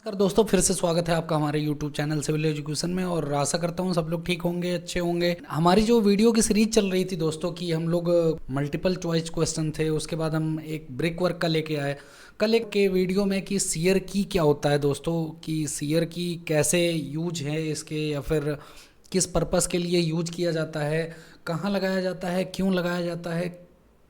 नमस्कार दोस्तों, फिर से स्वागत है आपका हमारे YouTube चैनल सिविल एजुकेशन में। और आशा करता हूँ सब लोग ठीक होंगे, अच्छे होंगे। हमारी जो वीडियो की सीरीज चल रही थी दोस्तों कि हम लोग मल्टीपल चॉइस क्वेश्चन थे, उसके बाद हम एक ब्रिक वर्क का लेके आए कल एक के वीडियो में कि सीयर की क्या होता है दोस्तों, कि सीयर की कैसे यूज है इसके, या फिर किस पर्पस के लिए यूज किया जाता है, कहाँ लगाया जाता है, क्यों लगाया जाता है,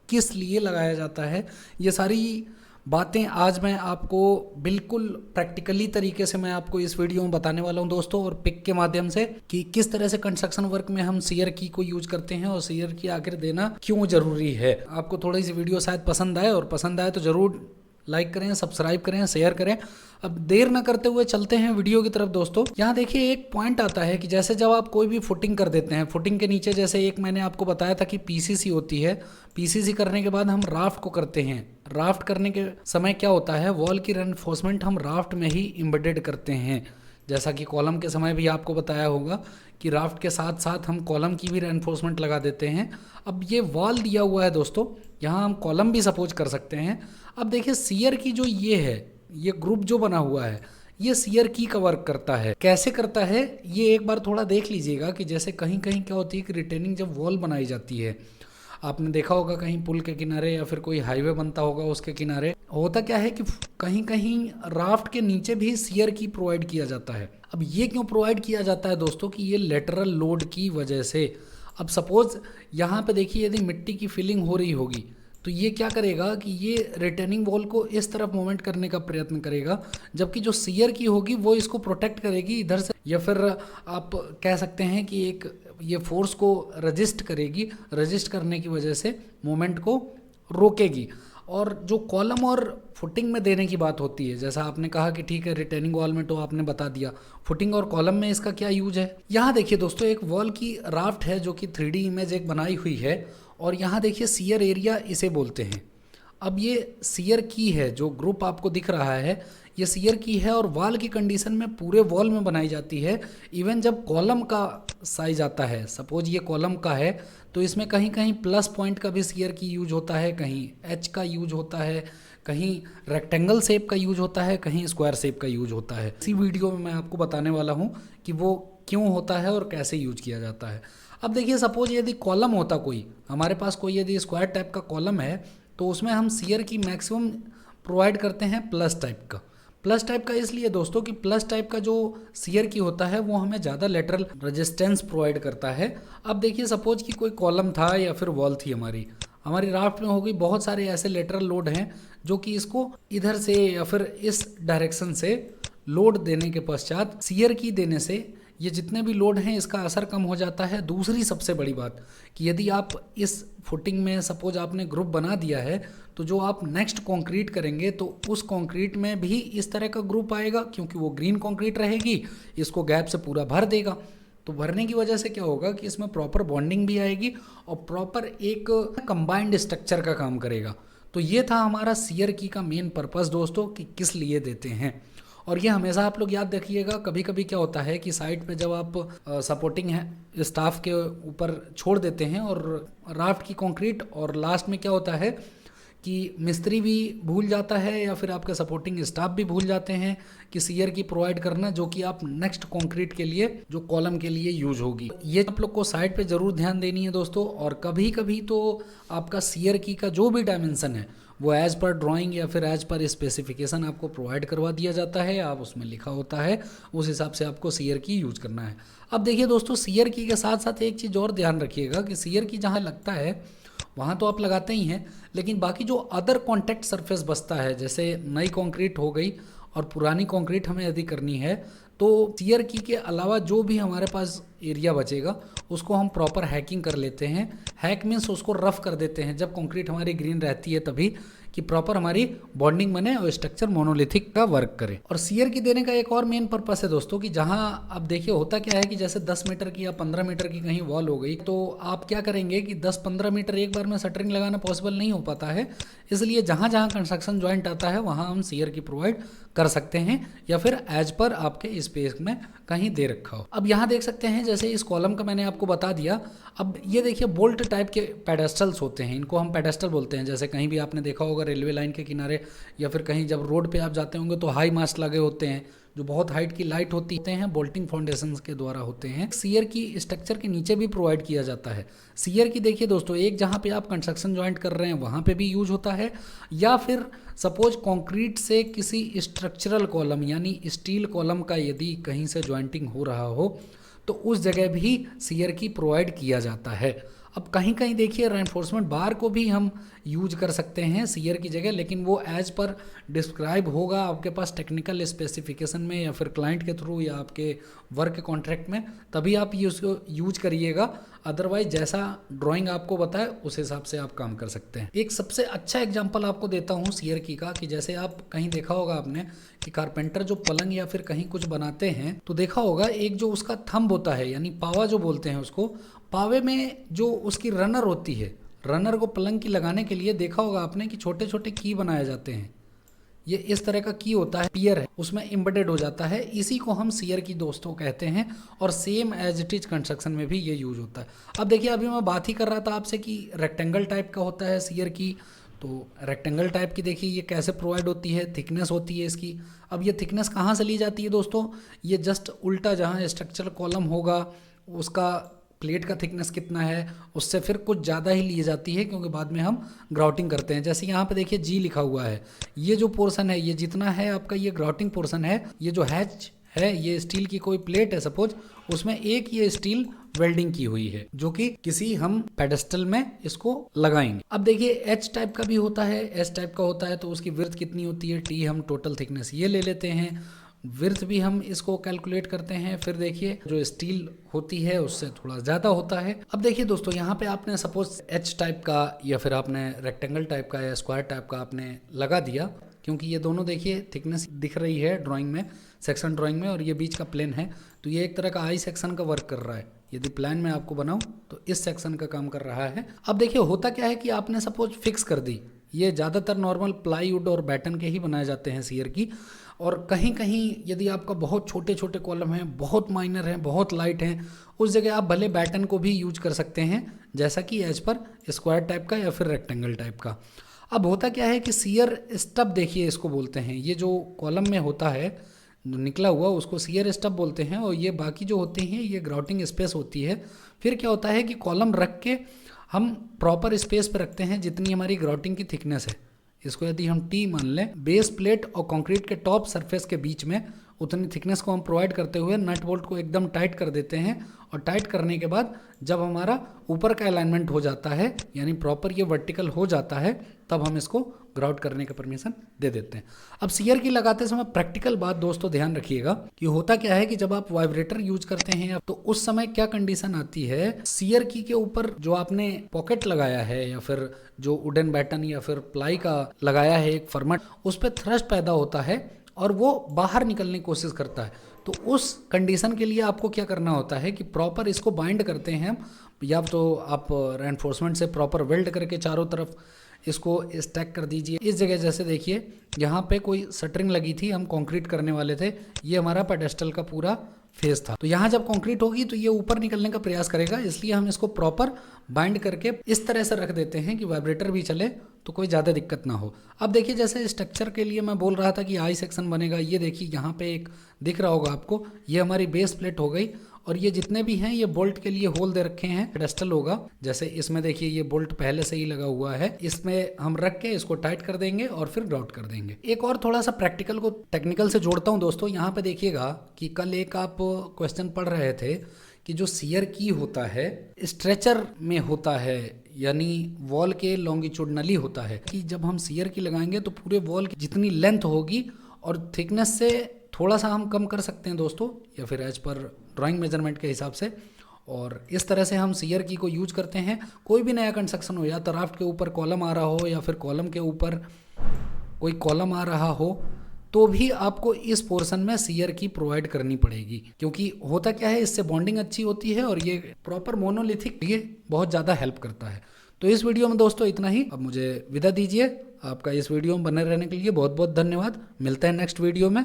किस लिए लगाया जाता है। ये सारी बातें आज मैं आपको बिल्कुल प्रैक्टिकली तरीके से मैं आपको इस वीडियो में बताने वाला हूं दोस्तों, और पिक के माध्यम से कि किस तरह से कंस्ट्रक्शन वर्क में हम सीयर की को यूज करते हैं और सीयर की आखिर देना क्यों जरूरी है। आपको थोड़ी सी वीडियो शायद पसंद आए, और पसंद आए तो जरूर लाइक करें, सब्सक्राइब करें, शेयर करें। अब देर ना करते हुए चलते हैं वीडियो की तरफ दोस्तों। यहाँ देखिए एक पॉइंट आता है कि जैसे जब आप कोई भी फुटिंग कर देते हैं, फुटिंग के नीचे जैसे एक मैंने आपको बताया था कि पीसीसी होती है, पीसीसी करने के बाद हम राफ्ट को करते हैं। राफ्ट करने के समय क्या होता है, वॉल की रेनफोर्समेंट हम राफ्ट में ही इम्बेडेड करते हैं। जैसा कि कॉलम के समय भी आपको बताया होगा कि राफ्ट के साथ साथ हम कॉलम की भी रेनफोर्समेंट लगा देते हैं। अब ये वॉल दिया हुआ है दोस्तों, यहाँ हम कॉलम भी सपोज कर सकते हैं। अब देखिए सीयर की जो ये है, ये ग्रुप जो बना हुआ है, ये सीयर की का वर्क करता है। कैसे करता है ये एक बार थोड़ा देख लीजिएगा कि जैसे कहीं कहीं क्या होती है कि रिटेनिंग जब वॉल बनाई जाती है, आपने देखा होगा कहीं पुल के किनारे या फिर कोई हाईवे बनता होगा उसके किनारे, होता क्या है कि कहीं कहीं राफ्ट के नीचे भी सीयर की प्रोवाइड किया जाता है। अब ये क्यों प्रोवाइड किया जाता है दोस्तों, कि ये लेटरल लोड की वजह से। अब सपोज यहाँ पे देखिए यदि मिट्टी की फिलिंग हो रही होगी तो ये क्या करेगा कि ये रिटेनिंग वॉल को इस तरफ मूवमेंट करने का प्रयत्न करेगा, जबकि जो सीयर की होगी वो इसको प्रोटेक्ट करेगी इधर से, या फिर आप कह सकते हैं कि एक ये फोर्स को रजिस्ट करेगी, रजिस्ट करने की वजह से मूवमेंट को रोकेगी। और जो कॉलम और फुटिंग में देने की बात होती है, जैसा आपने कहा कि ठीक है रिटेनिंग वॉल में तो आपने बता दिया, फुटिंग और कॉलम में इसका क्या यूज है। यहाँ देखिए दोस्तों एक वॉल की राफ्ट है जो कि 3D इमेज एक बनाई हुई है, और यहाँ देखिए सीयर एरिया इसे बोलते हैं। अब ये सीयर की है, जो ग्रुप आपको दिख रहा है ये सीयर की है, और वॉल की कंडीशन में पूरे वॉल में बनाई जाती है। इवन जब कॉलम का साइज आता है, सपोज ये कॉलम का है, तो इसमें कहीं कहीं प्लस पॉइंट का भी सीयर की यूज होता है, कहीं एच का यूज होता है, कहीं रेक्टेंगल शेप का यूज होता है, कहीं स्क्वायर शेप का यूज होता है। इसी वीडियो में मैं आपको बताने वाला हूँ कि वो क्यों होता है और कैसे यूज किया जाता है। अब देखिए सपोज यदि कॉलम होता कोई हमारे पास, कोई यदि स्क्वायर टाइप का कॉलम है, तो उसमें हम सीयर की मैक्सिमम प्रोवाइड करते हैं प्लस टाइप का। प्लस टाइप का इसलिए दोस्तों कि प्लस टाइप का जो सीयर की होता है वो हमें ज़्यादा लेटरल रेजिस्टेंस प्रोवाइड करता है। अब देखिए सपोज कि कोई कॉलम था या फिर वॉल थी, हमारी राफ्ट में हो गई, बहुत सारे ऐसे लेटरल लोड हैं जो कि इसको इधर से या फिर इस डायरेक्शन से लोड देने के पश्चात सीयर की देने से ये जितने भी लोड हैं इसका असर कम हो जाता है। दूसरी सबसे बड़ी बात कि यदि आप इस फुटिंग में सपोज आपने ग्रुप बना दिया है, तो जो आप नेक्स्ट कंक्रीट करेंगे तो उस कंक्रीट में भी इस तरह का ग्रुप आएगा, क्योंकि वो ग्रीन कंक्रीट रहेगी, इसको गैप से पूरा भर देगा। तो भरने की वजह से क्या होगा कि इसमें प्रॉपर बॉन्डिंग भी आएगी और प्रॉपर एक कंबाइंड स्ट्रक्चर का काम करेगा। तो ये था हमारा सीयर की का मेन पर्पस दोस्तों, कि किस लिए देते हैं। और ये हमेशा आप लोग याद रखिएगा, कभी कभी क्या होता है कि साइड पे जब आप सपोर्टिंग है स्टाफ के ऊपर छोड़ देते हैं और राफ्ट की कंक्रीट, और लास्ट में क्या होता है कि मिस्त्री भी भूल जाता है या फिर आपके सपोर्टिंग स्टाफ भी भूल जाते हैं कि सीयर की प्रोवाइड करना, जो कि आप नेक्स्ट कंक्रीट के लिए जो कॉलम के लिए यूज होगी। ये आप लोग को साइड पे ज़रूर ध्यान देनी है दोस्तों। और कभी कभी तो आपका सीयर की का जो भी डायमेंशन है वो एज पर ड्राइंग या फिर एज पर स्पेसिफिकेशन आपको प्रोवाइड करवा दिया जाता है, आप उसमें लिखा होता है, उस हिसाब से आपको सीयर की यूज करना है। अब देखिए दोस्तों सीयर की के साथ साथ एक चीज़ और ध्यान रखिएगा कि सीयर की जहाँ लगता है वहाँ तो आप लगाते ही हैं, लेकिन बाकी जो अदर कॉन्टैक्ट सरफेस बचता है, जैसे नई कंक्रीट हो गई और पुरानी कंक्रीट हमें यदि करनी है, तो सीयर की के अलावा जो भी हमारे पास एरिया बचेगा उसको हम प्रॉपर हैकिंग कर लेते हैं। हैक मीन्स उसको रफ कर देते हैं जब कंक्रीट हमारी ग्रीन रहती है, तभी कि प्रॉपर हमारी बॉन्डिंग बने और स्ट्रक्चर मोनोलिथिक का वर्क करे। और सीयर की देने का एक और मेन पर्पस है दोस्तों कि जहाँ अब देखिए होता क्या है कि जैसे 10 मीटर की या 15 मीटर की कहीं वॉल हो गई, तो आप क्या करेंगे कि 10-15 मीटर एक बार में शटरिंग लगाना पॉसिबल नहीं हो पाता है, इसलिए जहाँ जहाँ कंस्ट्रक्शन जॉइंट आता है वहाँ हम सीयर की प्रोवाइड कर सकते हैं, या फिर एज पर आपके स्पेस में कहीं दे रखा हो। अब यहाँ देख सकते हैं जैसे इस कॉलम का मैंने आपको बता दिया। अब ये देखिए बोल्ट टाइप के पेडेस्टल्स होते हैं, इनको हम पेडेस्टल बोलते हैं। जैसे कहीं भी आपने देखा होगा रेलवे लाइन के किनारे या फिर कहीं जब रोड पे आप जाते होंगे तो हाई मास्ट लगे होते हैं, जो बहुत हाइट की लाइट होती हैं बोल्टिंग फाउंडेशन के द्वारा होते हैं। सीयर की स्ट्रक्चर के नीचे भी प्रोवाइड किया जाता है। सीयर की देखिए दोस्तों, एक जहाँ पे आप कंस्ट्रक्शन ज्वाइंट कर रहे हैं वहाँ पे भी यूज होता है, या फिर सपोज कंक्रीट से किसी स्ट्रक्चरल कॉलम यानी स्टील कॉलम का यदि कहीं से ज्वाइंटिंग हो रहा हो तो उस जगह भी सीयर की प्रोवाइड किया जाता है। अब कहीं कहीं देखिए रेनफोर्समेंट बार को भी हम यूज कर सकते हैं सीयर की जगह, लेकिन वो एज पर डिस्क्राइब होगा आपके पास टेक्निकल स्पेसिफिकेशन में या फिर क्लाइंट के थ्रू या आपके वर्क कॉन्ट्रैक्ट में, तभी आप ये उसको यूज करिएगा। अदरवाइज जैसा ड्राइंग आपको बताए उस हिसाब से आप काम कर सकते हैं। एक सबसे अच्छा एग्जांपल आपको देता हूँ सीयर की का, कि जैसे आप कहीं देखा होगा आपने कि कारपेंटर जो पलंग या फिर कहीं कुछ बनाते हैं तो देखा होगा एक जो उसका थंब होता है यानी पावा जो बोलते हैं उसको, पावे में जो उसकी रनर होती है, रनर को पलंग की लगाने के लिए देखा होगा आपने कि छोटे छोटे की बनाए जाते हैं। ये इस तरह का की होता है, पियर है, उसमें एम्बेडेड हो जाता है। इसी को हम सीयर की दोस्तों कहते हैं और same as it is construction में भी ये यूज होता है। अब देखिए अभी मैं बात ही कर रहा था आपसे कि रेक्टेंगल टाइप का होता है सीयर की, तो रेक्टेंगल टाइप की देखिए ये कैसे प्रोवाइड होती है, थिकनेस होती है इसकी। अब ये थिकनेस कहाँ से ली जाती है दोस्तों, ये जस्ट उल्टा जहाँ स्ट्रक्चरल कॉलम होगा उसका प्लेट का थिकनेस कितना है उससे फिर कुछ ज़्यादा ही ली जाती है, क्योंकि बाद में हम ग्राउटिंग करते हैं। जैसे यहाँ पे देखिए जी लिखा हुआ है, ये जो पोर्शन है ये जितना है आपका ये ग्राउटिंग पोर्शन है। ये जो हैच है ये स्टील की कोई प्लेट है सपोज, उसमें एक ये स्टील वेल्डिंग की हुई है जो कि किसी हम पेडेस्टल में इसको लगाएंगे। अब देखिए एच टाइप का भी होता है, एस टाइप का होता है, तो उसकी विड्थ कितनी होती है, टी हम टोटल थिकनेस ये ले लेते हैं, विड्थ भी हम इसको कैलकुलेट करते हैं। फिर देखिए जो स्टील होती है उससे थोड़ा ज़्यादा होता है। अब देखिए दोस्तों यहाँ पे आपने सपोज एच टाइप का या फिर आपने रेक्टेंगल टाइप का या स्क्वायर टाइप का आपने लगा दिया, क्योंकि ये दोनों देखिए थिकनेस दिख रही है ड्राइंग में, सेक्शन ड्राइंग में, और ये बीच का प्लेन है, तो ये एक तरह का आई सेक्शन का वर्क कर रहा है। यदि प्लान में आपको बनाऊं तो इस सेक्शन का काम कर रहा है। अब देखिए होता क्या है कि आपने सपोज फिक्स कर दी, ये ज़्यादातर नॉर्मल प्लाईवुड और बैटन के ही बनाए जाते हैं सीयर की, और कहीं कहीं यदि आपका बहुत छोटे छोटे कॉलम हैं, बहुत माइनर हैं, बहुत लाइट हैं, उस जगह आप भले बैटन को भी यूज कर सकते हैं, जैसा कि एज पर स्क्वायर टाइप का या फिर रेक्टेंगल टाइप का। अब होता क्या है कि सीयर स्टब देखिए इसको बोलते हैं, ये जो कॉलम में होता है निकला हुआ उसको सीयर स्टब बोलते हैं, और ये बाकी जो होते हैं ये ग्राउटिंग स्पेस होती है। फिर क्या होता है कि कॉलम रख के हम प्रॉपर स्पेस पर रखते हैं जितनी हमारी ग्राउटिंग की थिकनेस है। इसको यदि हम टी मान लें, बेस प्लेट और कंक्रीट के टॉप सरफेस के बीच में उतनी थिकनेस को हम प्रोवाइड करते हुए नट बोल्ट को एकदम टाइट कर देते हैं, और टाइट करने के बाद जब हमारा ऊपर का अलाइनमेंट हो जाता है यानी प्रॉपर ये वर्टिकल हो जाता है, तब हम इसको ग्राउट करने का परमिशन दे देते हैं। अब सीयर की लगाते समय प्रैक्टिकल बात दोस्तों ध्यान रखिएगा कि होता क्या है कि जब आप वाइब्रेटर यूज करते हैं तो उस समय क्या कंडीशन आती है, सीयर की के ऊपर जो आपने पॉकेट लगाया है या फिर जो वुडन बैटन या फिर प्लाई का लगाया है एक फॉर्मेट, उस पर थ्रस्ट पैदा होता है और वो बाहर निकलने की कोशिश करता है। तो उस कंडीशन के लिए आपको क्या करना होता है कि प्रॉपर इसको बाइंड करते हैं, या तो आप रेनफोर्समेंट से प्रॉपर वेल्ड करके चारों तरफ इसको स्टैक कर दीजिए। इस जगह जैसे देखिए यहाँ पे कोई शटरिंग लगी थी, हम कंक्रीट करने वाले थे, ये हमारा पेडेस्टल का पूरा फेस था, तो यहाँ जब कंक्रीट होगी तो ये ऊपर निकलने का प्रयास करेगा, इसलिए हम इसको प्रॉपर बाइंड करके इस तरह से रख देते हैं कि वाइब्रेटर भी चले तो कोई ज़्यादा दिक्कत ना हो। अब देखिए जैसे स्ट्रक्चर के लिए मैं बोल रहा था कि आई सेक्शन बनेगा, ये देखिए यहाँ पे एक दिख रहा होगा आपको, ये हमारी बेस प्लेट हो गई, और ये जितने भी हैं ये बोल्ट के लिए होल दे रखे हैं, पेडेस्टल होगा। जैसे इसमें देखिए ये बोल्ट पहले से ही लगा हुआ है, इसमें हम रख के इसको टाइट कर देंगे और फिर ग्राउट कर देंगे। एक और थोड़ा सा प्रैक्टिकल को टेक्निकल से जोड़ता हूँ दोस्तों। यहाँ पे देखिएगा कि कल एक आप क्वेश्चन पढ़ रहे थे कि जो सीयर की होता है स्ट्रेचर में होता है, यानी वॉल के लॉन्गिट्यूडनली होता है, कि जब हम सीयर की लगाएंगे तो पूरे वॉल की जितनी लेंथ होगी और थिकनेस से थोड़ा सा हम कम कर सकते हैं दोस्तों, या फिर एज पर ड्राइंग मेजरमेंट के हिसाब से, और इस तरह से हम सीयर की को यूज करते हैं। कोई भी नया कंस्ट्रक्शन हो, या तो राफ्ट के ऊपर कॉलम आ रहा हो या फिर कॉलम के ऊपर कोई कॉलम आ रहा हो, तो भी आपको इस पोर्शन में सीयर की प्रोवाइड करनी पड़ेगी, क्योंकि होता क्या है इससे बॉन्डिंग अच्छी होती है और ये प्रॉपर मोनोलिथिक ये बहुत ज़्यादा हेल्प करता है। तो इस वीडियो में दोस्तों इतना ही, अब मुझे विदा दीजिए। आपका इस वीडियो में बने रहने के लिए बहुत बहुत धन्यवाद। मिलते हैं नेक्स्ट वीडियो में।